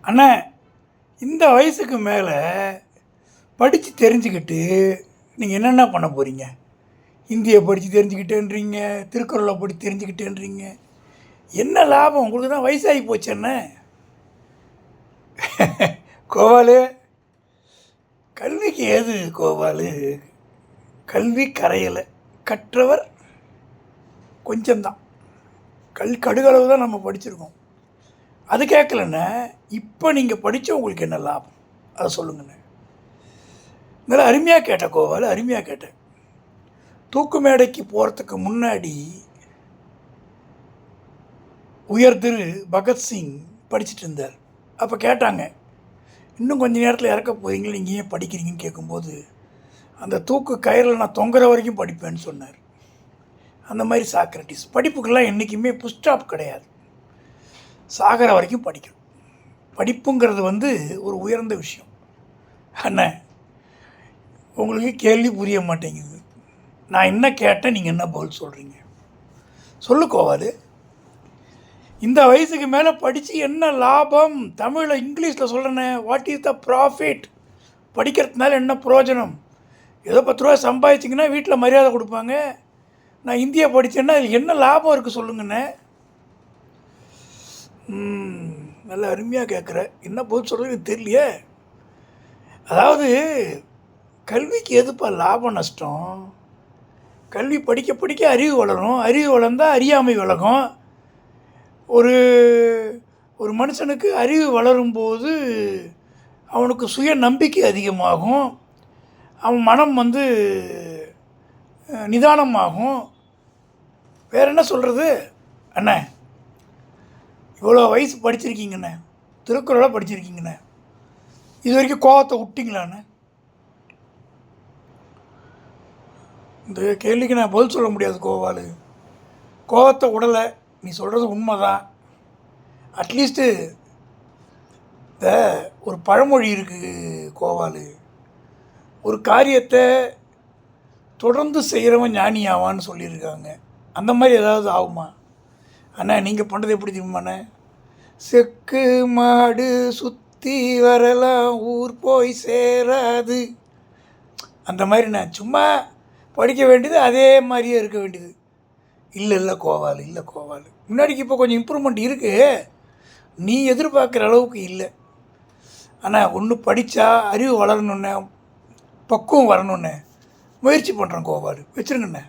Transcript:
அண்ணா, இந்த வயசுக்கு மேலே படித்து தெரிஞ்சுக்கிட்டு நீங்கள் என்னென்ன பண்ண போகிறீங்க? ஹிந்தியை படித்து தெரிஞ்சுக்கிட்டேன்றீங்க, திருக்குறளை படித்து தெரிஞ்சுக்கிட்டேன்றீங்க. என்ன லாபம்? உங்களுக்கு தான் வயசாகி போச்சு என்ன? கோவாலு, கல்விக்கு ஏது கோவாலு? கல்வி கரையலை, கற்றவர் கொஞ்சம்தான். கடுகளவு தான் நம்ம படிச்சிருக்கோம். அது கேட்கலண்ணே. இப்போ நீங்கள் படித்த உங்களுக்கு என்ன லாபம்? அதை சொல்லுங்கண்ணே. நல்லா அருமையாக கேட்டேன் கோவால், அருமையாக கேட்டேன். தூக்கு மேடைக்கு போகிறதுக்கு முன்னாடி உயர் திரு பகத்சிங் படிச்சுட்டு இருந்தார். அப்போ கேட்டாங்க, இன்னும் கொஞ்சம் நேரத்தில் இறக்க போகிறீங்களா, நீங்கள் ஏன் படிக்கிறீங்கன்னு கேட்கும்போது, அந்த தூக்கு கயிறில் நான் தொங்குற வரைக்கும் படிப்பேன்னு சொன்னார். அந்த மாதிரி சாக்ரட்டிஸ். படிப்புக்கெல்லாம் என்றைக்குமே புஸ்டாப் கிடையாது, சாகிற வரைக்கும் படிக்கணும். படிப்புங்கிறது ஒரு உயர்ந்த விஷயம். அண்ணே, உங்களுக்கு கேள்வி புரிய மாட்டேங்குது. நான் என்ன கேட்டேன், நீங்கள் என்ன பதில் சொல்கிறீங்க? சொல்லு கோவாலு. இந்த வயசுக்கு மேலே படித்து என்ன லாபம்? தமிழில் இங்கிலீஷில் சொல்கிறேன்னே. What is the profit? படிக்கிறதுனால என்ன பிரயோஜனம்? ஏதோ 10 ரூபா சம்பாதிச்சிங்கன்னா வீட்டில் மரியாதை கொடுப்பாங்க. நான் இந்தியா படித்தேன்னா அதில் என்ன லாபம் இருக்குது சொல்லுங்கண்ணே. நல்ல அருமையாக கேட்குறேன். என்ன பதில் சொல்கிறது தெரியலையே. அதாவது கல்விக்கு எதுப்பா லாபம் நஷ்டம்? கல்வி படிக்க படிக்க அறிவு வளரும். அறிவு வளர்ந்தால் அறியாமை விலகும். ஒரு ஒரு மனுஷனுக்கு அறிவு வளரும்போது அவனுக்கு சுய நம்பிக்கை அதிகமாகும். அவன் மனம் நிதானமாகும். வேறு என்ன சொல்கிறது அண்ணே? இவ்வளோ வயசு படிச்சிருக்கீங்கண்ணே, திருக்குறளை படிச்சிருக்கீங்கண்ணே, இது வரைக்கும் கோவத்தை விட்டிங்களாண்ணே? இந்த கேள்விக்கு நான் பதில் சொல்ல முடியாது கோவாலு. கோவத்தை விடலை, நீ சொல்கிறது உண்மை தான். அட்லீஸ்ட்டு இந்த ஒரு பழமொழி இருக்குது கோவாலு, ஒரு காரியத்தை தொடர்ந்து செய்கிறவன் ஞானி ஆவான்னு சொல்லியிருக்காங்க. அந்த மாதிரி ஏதாவது ஆகுமா அண்ணா? நீங்கள் பண்ணுறது எப்படி தெரியுமாண்ணே? செக்கு மாடு சுற்றி வரலாம் ஊர் போய் சேராது. அந்த மாதிரி நான் சும்மா படிக்க வேண்டியது அதே மாதிரியே இருக்க வேண்டியது. இல்லை கோவாலு, இல்லை கோவாலு. முன்னாடிக்கு இப்போ கொஞ்சம் இம்ப்ரூவ்மெண்ட் இருக்குது, நீ எதிர்பார்க்குற அளவுக்கு இல்லை. ஆனால் ஒன்று படித்தா அறிவு வளரணுன்னே, பக்குவம் வரணுன்னே முயற்சி பண்ணுறேன் கோவாலு. வச்சுருங்கண்ணே.